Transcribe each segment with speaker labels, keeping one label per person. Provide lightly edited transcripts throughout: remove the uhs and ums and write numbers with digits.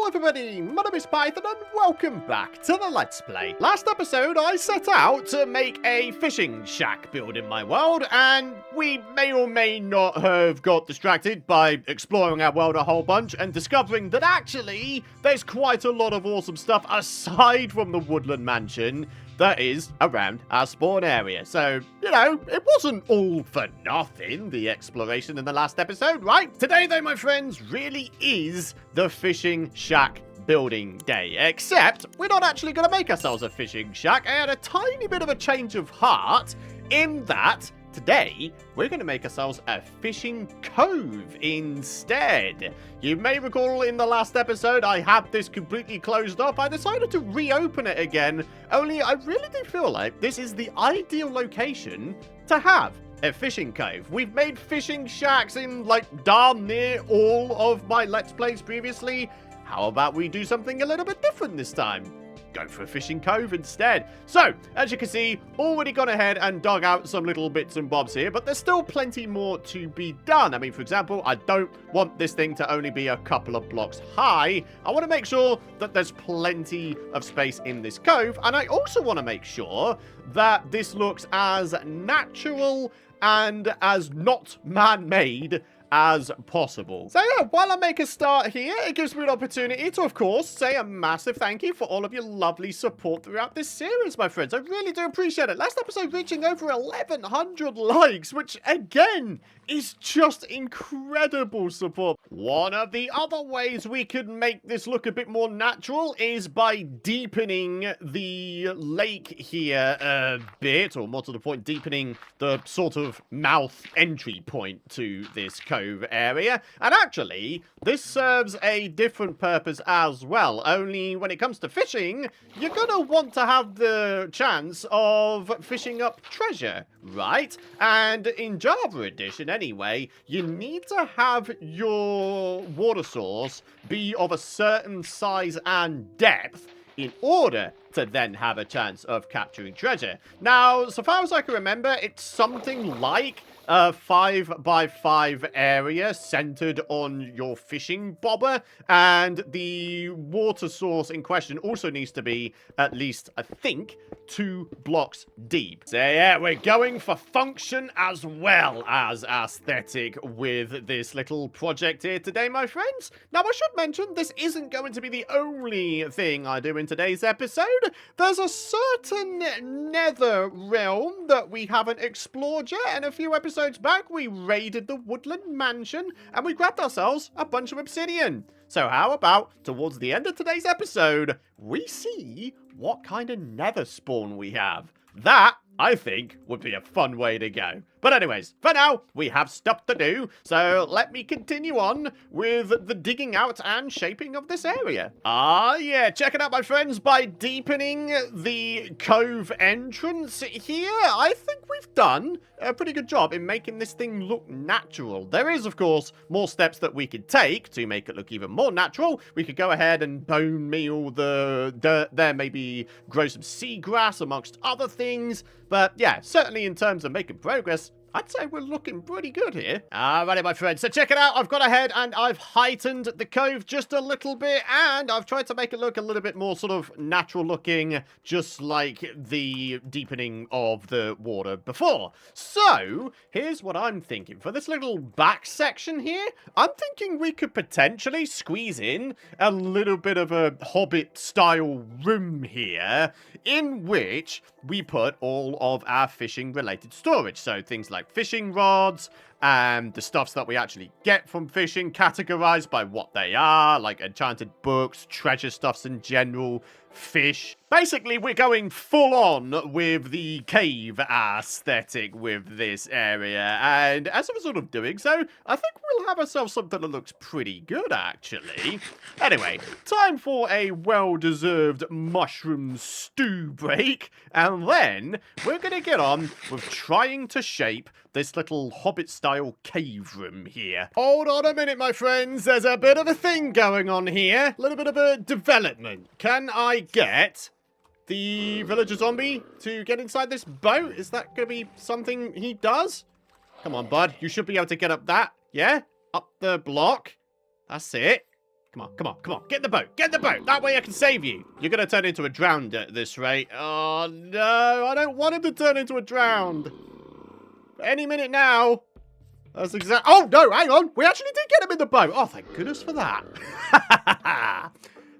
Speaker 1: Hello everybody, my name is Python and welcome back to the Let's Play. Last episode I set out to make a fishing shack build in my world, and we may or may not have got distracted by exploring our world a whole bunch and discovering that actually there's quite a lot of awesome stuff aside from the woodland mansion that is around our spawn area. So, you know, it wasn't all for nothing, the exploration in the last episode, right? Today, though, my friends, really is the fishing shack building day. Except, we're not actually going to make ourselves a fishing shack. I had a tiny bit of a change of heart in that today, we're going to make ourselves a fishing cove instead. You may recall in the last episode, I had this completely closed off. I decided to reopen it again, only I really do feel like this is the ideal location to have a fishing cove. We've made fishing shacks in, like, darn near all of my Let's Plays previously. How about we do something a little bit different this time? Go for a fishing cove instead. So, as you can see, already gone ahead and dug out some little bits and bobs here, but there's still plenty more to be done. I mean, for example, I don't want this thing to only be a couple of blocks high. I want to make sure that there's plenty of space in this cove, and I also want to make sure that this looks as natural and as not man-made as possible. So yeah, while I make a start here, it gives me an opportunity to, of course, say a massive thank you for all of your lovely support throughout this series, my friends. I really do appreciate it. Last episode reaching over 1,100 likes, which, again, is just incredible support. One of the other ways we could make this look a bit more natural is by deepening the lake here a bit, or more to the point, deepening the sort of mouth entry point to this cove area. And actually, this serves a different purpose as well. Only when it comes to fishing, you're gonna want to have the chance of fishing up treasure, right? And in Java Edition, anyway, you need to have your water source be of a certain size and depth in order to then have a chance of capturing treasure. Now, so far as I can remember, it's something like a 5x5 area centered on your fishing bobber, and the water source in question also needs to be at least, I think, 2 blocks deep. So yeah, we're going for function as well as aesthetic with this little project here today, my friends. Now, I should mention, this isn't going to be the only thing I do in today's episode. There's a certain Nether realm that we haven't explored yet, and a few episodes back, we raided the woodland mansion and we grabbed ourselves a bunch of obsidian. So how about, towards the end of today's episode, we see what kind of nether spawn we have? That, I think, would be a fun way to go. But anyways, for now, we have stuff to do, so let me continue on with the digging out and shaping of this area. Ah, yeah, check it out, my friends. By deepening the cove entrance here, I think we've done a pretty good job in making this thing look natural. There is, of course, more steps that we could take to make it look even more natural. We could go ahead and bone meal the dirt there, maybe grow some seagrass amongst other things. But yeah, certainly in terms of making progress, I'd say we're looking pretty good here. Alrighty, my friends. So check it out. I've gone ahead and I've heightened the cove just a little bit, and I've tried to make it look a little bit more sort of natural looking, just like the deepening of the water before. So here's what I'm thinking. For this little back section here, I'm thinking we could potentially squeeze in a little bit of a Hobbit-style room here, in which we put all of our fishing-related storage. So things like fishing rods and the stuffs that we actually get from fishing, categorized by what they are, like enchanted books, treasure stuffs in general, fish. Basically, we're going full on with the cave aesthetic with this area, and as a result of doing so, I think we'll have ourselves something that looks pretty good, actually. Anyway, time for a well-deserved mushroom stew break, and then we're gonna get on with trying to shape this little Hobbit-style cave room here. Hold on a minute, my friends. There's a bit of a thing going on here. A little bit of a development. Can I get the villager zombie to get inside this boat? Is that going to be something he does? Come on, bud. You should be able to get up that. Yeah? Up the block. That's it. Come on, come on, come on. Get in the boat. Get in the boat. That way I can save you. You're going to turn into a drowned at this rate. Oh, no. I don't want him to turn into a drowned. Any minute now. That's exact. Oh, no, hang on. We actually did get him in the boat. Oh, thank goodness for that.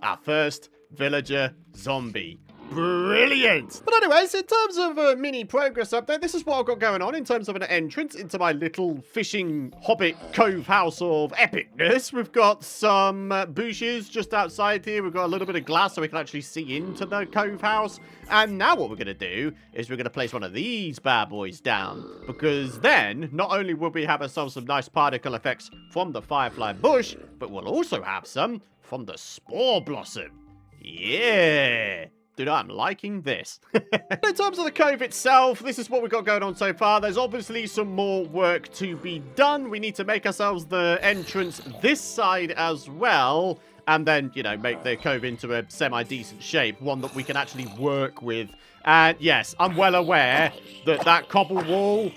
Speaker 1: Our first villager zombie. Brilliant! But anyways, in terms of a mini progress update, this is what I've got going on in terms of an entrance into my little fishing hobbit cove house of epicness. We've got some bushes just outside here. We've got a little bit of glass so we can actually see into the cove house. And now what we're going to do is we're going to place one of these bad boys down. Because then, not only will we have ourselves some nice particle effects from the firefly bush, but we'll also have some from the spore blossom. Yeah! Dude, I'm liking this. In terms of the cove itself, this is what we've got going on so far. There's obviously some more work to be done. We need to make ourselves the entrance this side as well. And then, you know, make the cove into a semi-decent shape. One that we can actually work with. And yes, I'm well aware that that cobble wall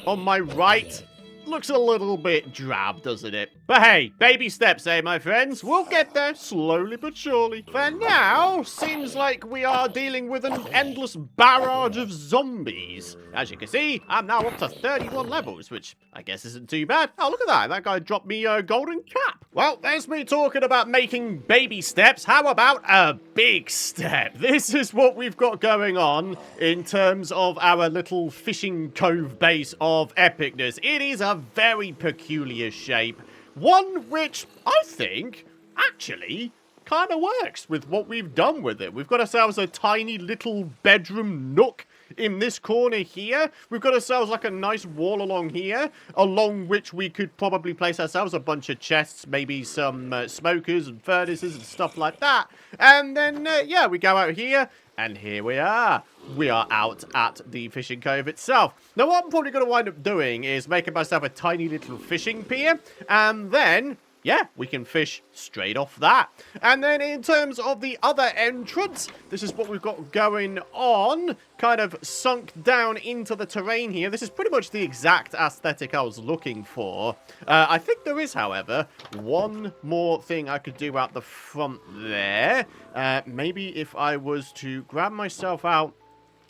Speaker 1: on my right looks a little bit drab, doesn't it? But hey, baby steps, eh, my friends? We'll get there slowly but surely. For now, seems like we are dealing with an endless barrage of zombies. As you can see, I'm now up to 31 levels, which I guess isn't too bad. Oh, look at that. That guy dropped me a golden cap. Well, there's me talking about making baby steps. How about a big step? This is what we've got going on in terms of our little fishing cove base of epicness. It is a very peculiar shape. One which I think actually kind of works with what we've done with it. We've got ourselves a tiny little bedroom nook in this corner here. We've got ourselves like a nice wall along here, along which we could probably place ourselves a bunch of chests, maybe some smokers and furnaces and stuff like that. And then, yeah, we go out here. And here we are. We are out at the fishing cove itself. Now, what I'm probably going to wind up doing is making myself a tiny little fishing pier. And then, yeah, we can fish straight off that. And then in terms of the other entrance, this is what we've got going on. Kind of sunk down into the terrain here. This is pretty much the exact aesthetic I was looking for. I think there is, however, one more thing I could do out the front there. Maybe if I was to grab myself out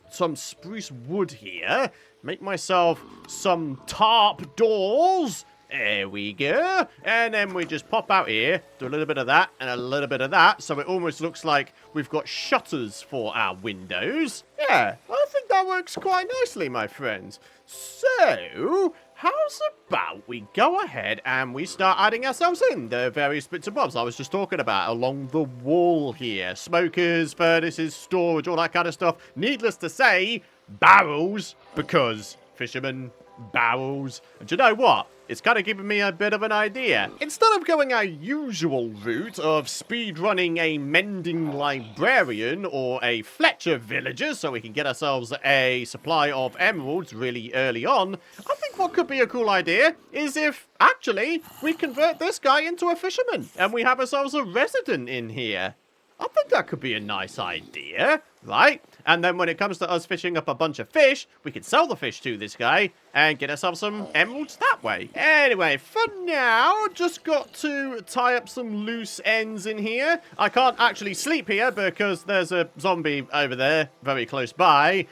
Speaker 1: some spruce wood here, make myself some tarp doors. There we go. And then we just pop out here, do a little bit of that and a little bit of that. So it almost looks like we've got shutters for our windows. Yeah, I think that works quite nicely, my friends. So, how's about we go ahead and we start adding ourselves in the various bits and bobs I was just talking about along the wall here. Smokers, furnaces, storage, all that kind of stuff. Needless to say, barrels, because fishermen, barrels. And you know what? It's kind of giving me a bit of an idea. Instead of going our usual route of speedrunning a mending librarian or a Fletcher villager so we can get ourselves a supply of emeralds really early on, I think what could be a cool idea is if, actually, we convert this guy into a fisherman and we have ourselves a resident in here. I think that could be a nice idea, right? And then when it comes to us fishing up a bunch of fish, we can sell the fish to this guy and get ourselves some emeralds that way. Anyway, for now, just got to tie up some loose ends in here. I can't actually sleep here because there's a zombie over there very close by.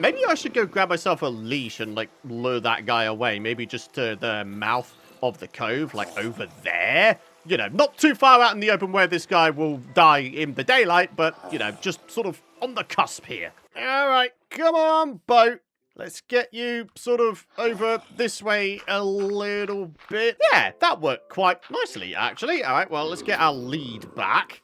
Speaker 1: Maybe I should go grab myself a leash and, like, lure that guy away. Maybe just to the mouth of the cove, like over there. You know, not too far out in the open where this guy will die in the daylight, but, you know, just sort of on the cusp here. All right, come on, boat. Let's get you sort of over this way a little bit. Yeah, that worked quite nicely, actually. All right, well, let's get our lead back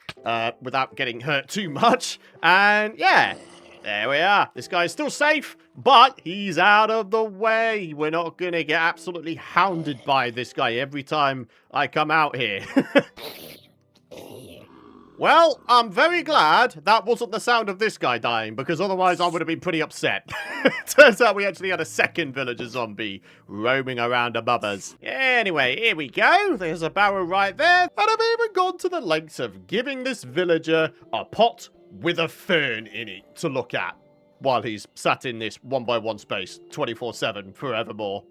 Speaker 1: without getting hurt too much. And, yeah, there we are. This guy's still safe, but he's out of the way. We're not going to get absolutely hounded by this guy every time I come out here. Well, I'm very glad that wasn't the sound of this guy dying, because otherwise I would have been pretty upset. Turns out we actually had a second villager zombie roaming around above us. Anyway, here we go. There's a barrel right there. And I've even gone to the lengths of giving this villager a pot with a fern in it to look at while he's sat in this 1x1 space 24/7 forevermore.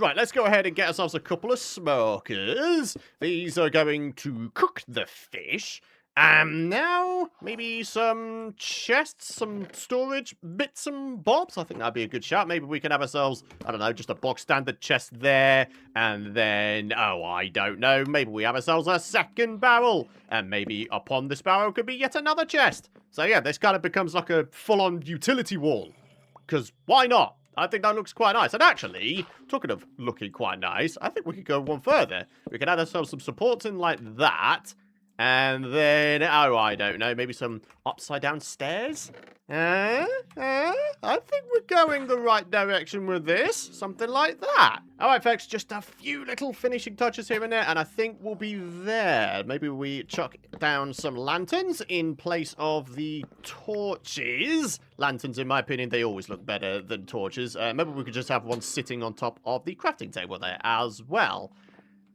Speaker 1: Right, let's go ahead and get ourselves a couple of smokers. These are going to cook the fish. And now, maybe some chests, some storage bits and bobs. I think that'd be a good shout. Maybe we can have ourselves, I don't know, just a box standard chest there. And then, oh, I don't know, maybe we have ourselves a second barrel. And maybe upon this barrel could be yet another chest. So yeah, this kind of becomes like a full-on utility wall. Because why not? I think that looks quite nice. And actually, talking of looking quite nice, I think we could go one further. We could add ourselves some supports in like that. And then, oh, I don't know, maybe some upside down stairs? I think we're going the right direction with this. Something like that. All right, folks, just a few little finishing touches here and there, and I think we'll be there. Maybe we chuck down some lanterns in place of the torches. Lanterns, in my opinion, they always look better than torches. Maybe we could just have one sitting on top of the crafting table there as well.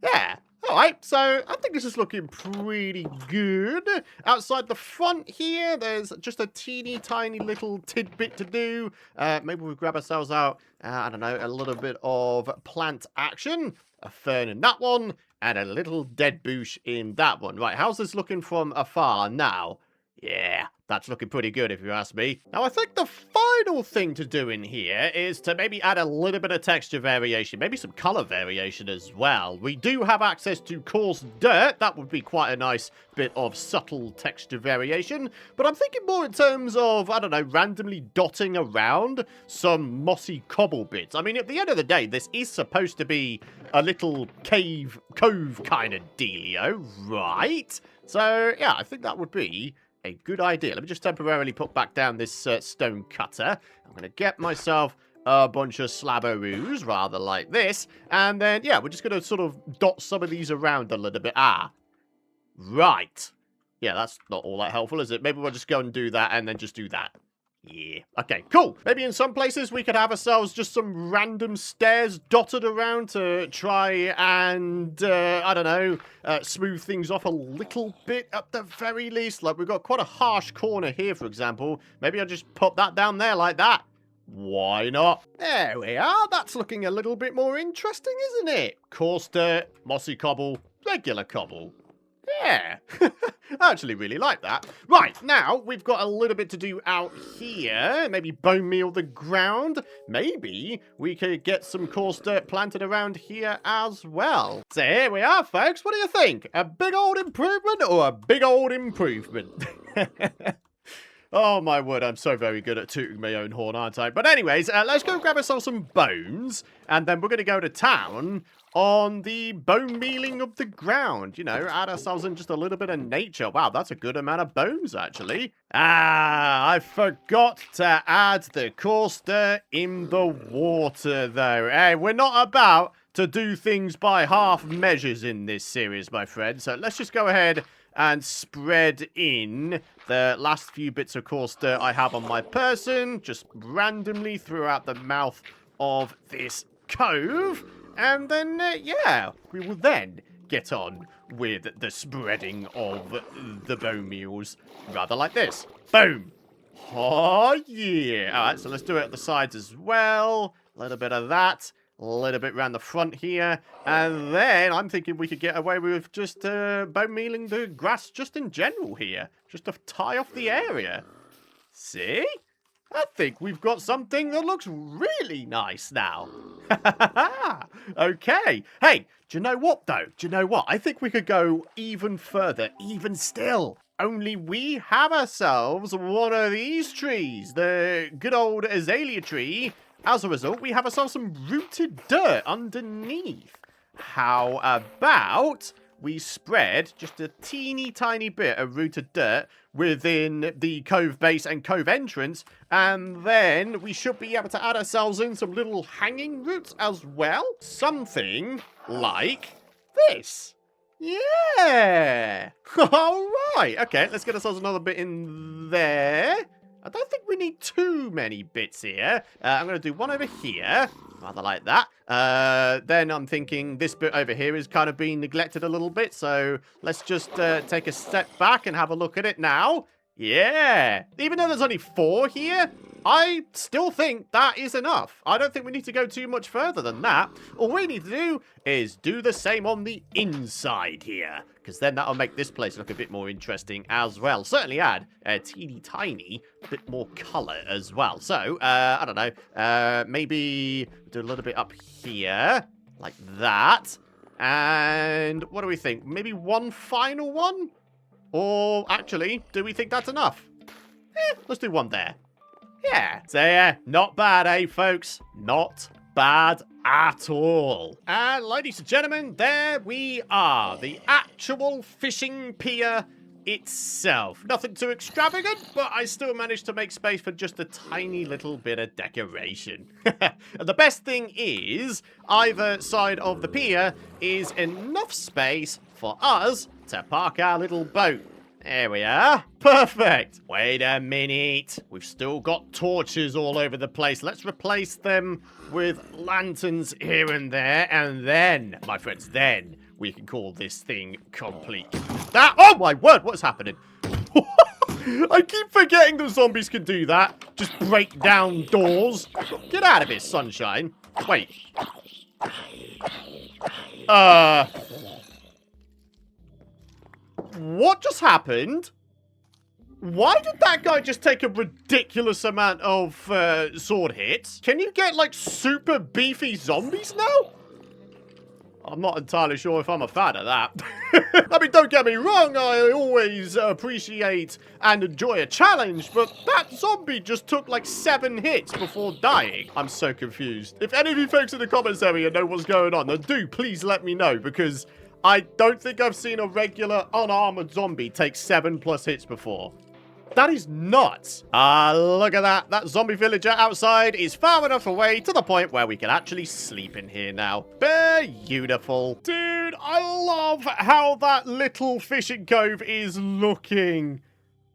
Speaker 1: Yeah. Alright, so I think this is looking pretty good. Outside the front here, there's just a teeny tiny little tidbit to do. Maybe we grab ourselves out, I don't know, a little bit of plant action. A fern in that one, and a little dead bush in that one. Right, how's this looking from afar now? Yeah, that's looking pretty good if you ask me. Now, I think the final thing to do in here is to maybe add a little bit of texture variation, maybe some color variation as well. We do have access to coarse dirt. That would be quite a nice bit of subtle texture variation. But I'm thinking more in terms of, I don't know, randomly dotting around some mossy cobble bits. I mean, at the end of the day, this is supposed to be a little cove kind of dealio, right? So, yeah, I think that would be a good idea. Let me just temporarily put back down this stone cutter. I'm going to get myself a bunch of slabberoos, rather like this. And then, yeah, we're just going to sort of dot some of these around a little bit. Ah, right. Yeah, that's not all that helpful, is it? Maybe we'll just go and do that and then just do that. Yeah. Okay, cool. Maybe in some places we could have ourselves just some random stairs dotted around to try and, I don't know, smooth things off a little bit at the very least. Like, we've got quite a harsh corner here, for example. Maybe I'll just pop that down there like that. Why not? There we are. That's looking a little bit more interesting, isn't it? Coarse dirt, mossy cobble, regular cobble. Yeah, I actually really like that. Right, now we've got a little bit to do out here. Maybe bone meal the ground. Maybe we could get some coarse dirt planted around here as well. So here we are, folks. What do you think? A big old improvement or a big old improvement? Oh, my word, I'm so very good at tooting my own horn, aren't I? But anyways, let's go grab ourselves some bones, and then we're going to go to town on the bone mealing of the ground. You know, add ourselves in just a little bit of nature. Wow, that's a good amount of bones, actually. Ah, I forgot to add the coarse dirt in the water, though. Hey, we're not about to do things by half measures in this series, my friend. So let's just go ahead and spread in the last few bits of coarse dirt I have on my person, just randomly throughout the mouth of this cove. And then, yeah, we will then get on with the spreading of the bone meals, rather like this. Boom. Oh, yeah. All right, so let's do it at the sides as well. A little bit of that. A little bit around the front here. And then I'm thinking we could get away with just bone mealing the grass just in general here. Just to tie off the area. See? I think we've got something that looks really nice now. Okay. Hey, do you know what, though? Do you know what? I think we could go even further, even still. Only we have ourselves one of these trees. The good old azalea tree. As a result, we have ourselves some rooted dirt underneath. How about we spread just a teeny tiny bit of rooted dirt within the cove base and cove entrance, and then we should be able to add ourselves in some little hanging roots as well. Something like this. Yeah. All right. Okay, let's get ourselves another bit in there. I don't think we need too many bits here. I'm going to do one over here. Rather like that. Then I'm thinking this bit over here is kind of being neglected a little bit. So let's just take a step back and have a look at it now. Yeah. Even though there's only 4 here, I still think that is enough. I don't think we need to go too much further than that. All we need to do is do the same on the inside here, because then that'll make this place look a bit more interesting as well. Certainly add a teeny tiny bit more color as well. So, I don't know, maybe do a little bit up here, like that. And what do we think? Maybe one final one? Or actually, do we think that's enough? Let's do one there. Yeah. So, yeah, not bad, eh, folks? Not bad at all. And ladies and gentlemen, there we are. The actual fishing pier itself. Nothing too extravagant, but I still managed to make space for just a tiny little bit of decoration. And the best thing is, either side of the pier is enough space for us to park our little boat. There we are. Perfect. Wait a minute. We've still got torches all over the place. Let's replace them with lanterns here and there. And then, my friends, then we can call this thing complete. That, oh my word, what's happening? I keep forgetting the zombies can do that. Just break down doors. Get out of here, sunshine. Wait. What just happened? Why did that guy just take a ridiculous amount of sword hits? Can you get, like, super beefy zombies now? I'm not entirely sure if I'm a fan of that. I mean, don't get me wrong, I always appreciate and enjoy a challenge, but that zombie just took, like, 7 hits before dying. I'm so confused. If any of you folks in the comments area know what's going on, then do please let me know, because I don't think I've seen a regular unarmored zombie take 7+ hits before. That is nuts. Look at that. That zombie villager outside is far enough away to the point where we can actually sleep in here now. Beautiful. Dude, I love how that little fishing cove is looking.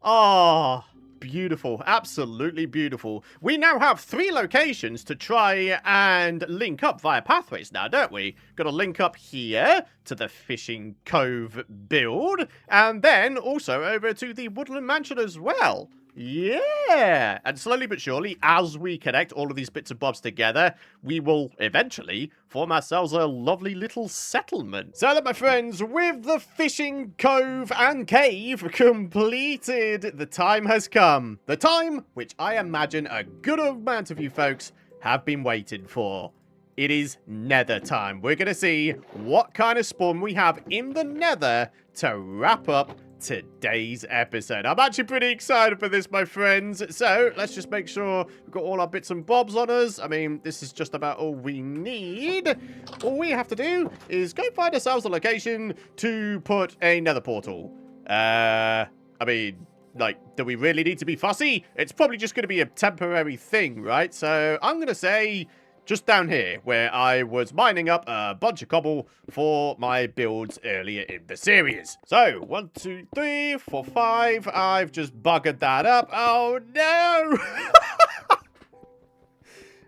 Speaker 1: Ah. Beautiful. Absolutely beautiful. We now have 3 locations to try and link up via pathways now, don't we? Got to link up here to the Fishing Cove build, and then also over to the Woodland Mansion as well. Yeah! And slowly but surely, as we connect all of these bits and bobs together, we will eventually form ourselves a lovely little settlement. So that, my friends, with the Fishing Cove and Cave completed, the time has come. The time which I imagine a good amount of you folks have been waiting for. It is Nether time. We're going to see what kind of spawn we have in the Nether to wrap up today's episode. I'm actually pretty excited for this, my friends. So let's just make sure we've got all our bits and bobs on us. I mean, this is just about all we need. All we have to do is go find ourselves a location to put a nether portal. I mean, like, do we really need to be fussy? It's probably just going to be a temporary thing, right? So I'm going to say just down here, where I was mining up a bunch of cobble for my builds earlier in the series. So, 1, 2, 3, 4, 5. I've just buggered that up. Oh, no!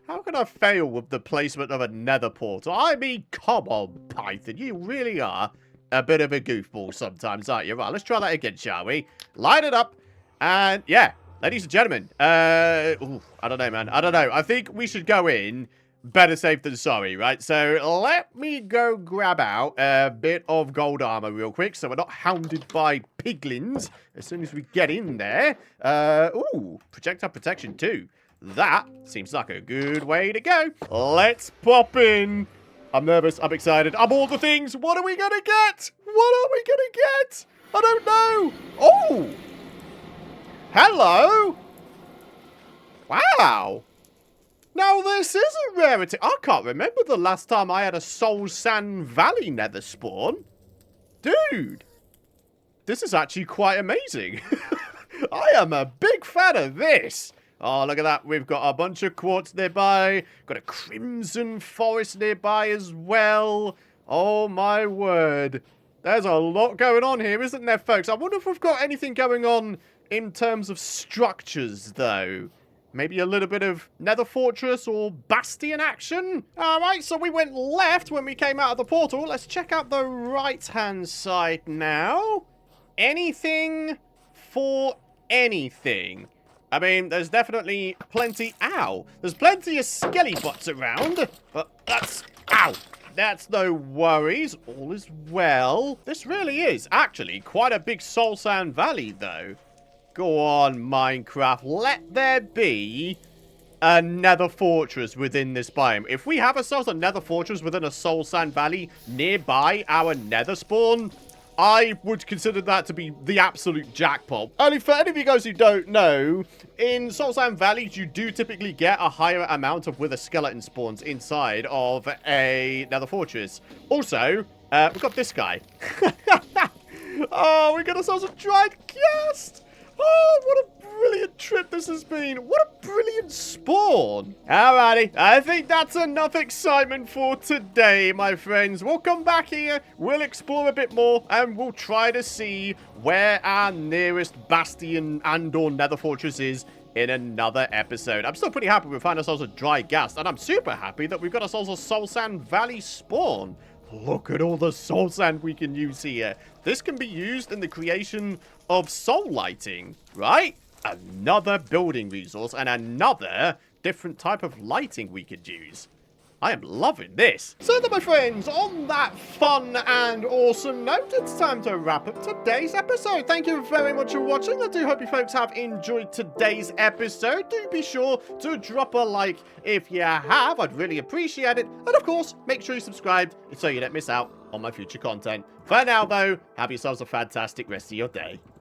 Speaker 1: How can I fail with the placement of a nether portal? I mean, come on, Python. You really are a bit of a goofball sometimes, aren't you? Right, let's try that again, shall we? Line it up. And, yeah, ladies and gentlemen. Ooh, I don't know, man. I don't know. I think we should go in. Better safe than sorry, right? So let me go grab out a bit of gold armor real quick so we're not hounded by piglins as soon as we get in there. Ooh, projectile protection too. That seems like a good way to go. Let's pop in. I'm nervous. I'm excited. I'm all the things. What are we going to get? What are we going to get? I don't know. Oh. Hello. Wow. Now, this is a rarity. I can't remember the last time I had a Soul Sand Valley nether spawn. Dude, this is actually quite amazing. I am a big fan of this. Oh, look at that. We've got a bunch of quartz nearby. Got a crimson forest nearby as well. Oh, my word. There's a lot going on here, isn't there, folks? I wonder if we've got anything going on in terms of structures, though. Maybe a little bit of nether fortress or bastion action. All right, so we went left when we came out of the portal. Let's check out the right-hand side now. Anything for anything. I mean, there's definitely plenty... Ow! There's plenty of skelly butts around. But that's... Ow! That's no worries. All is well. This really is actually quite a big soul sand valley, though. Go on, Minecraft. Let there be a nether fortress within this biome. If we have ourselves a nether fortress within a soul sand valley nearby our nether spawn, I would consider that to be the absolute jackpot. Only for any of you guys who don't know, in Soul Sand Valleys, you do typically get a higher amount of wither skeleton spawns inside of a nether fortress. Also, we've got this guy. Oh, we got ourselves a dried ghast. Oh, what a brilliant trip this has been. What a brilliant spawn. Alrighty, I think that's enough excitement for today, my friends. We'll come back here, we'll explore a bit more, and we'll try to see where our nearest bastion and/or nether fortress is in another episode. I'm still pretty happy we found ourselves a dry ghast, and I'm super happy that we've got ourselves a Soul Sand Valley spawn. Look at all the soul sand we can use here. This can be used in the creation of soul lighting, right? Another building resource and another different type of lighting we could use. I am loving this. So then, my friends, on that fun and awesome note, it's time to wrap up today's episode. Thank you very much for watching. I do hope you folks have enjoyed today's episode. Do be sure to drop a like if you have. I'd really appreciate it. And of course, make sure you subscribe so you don't miss out on my future content. For now, though, have yourselves a fantastic rest of your day.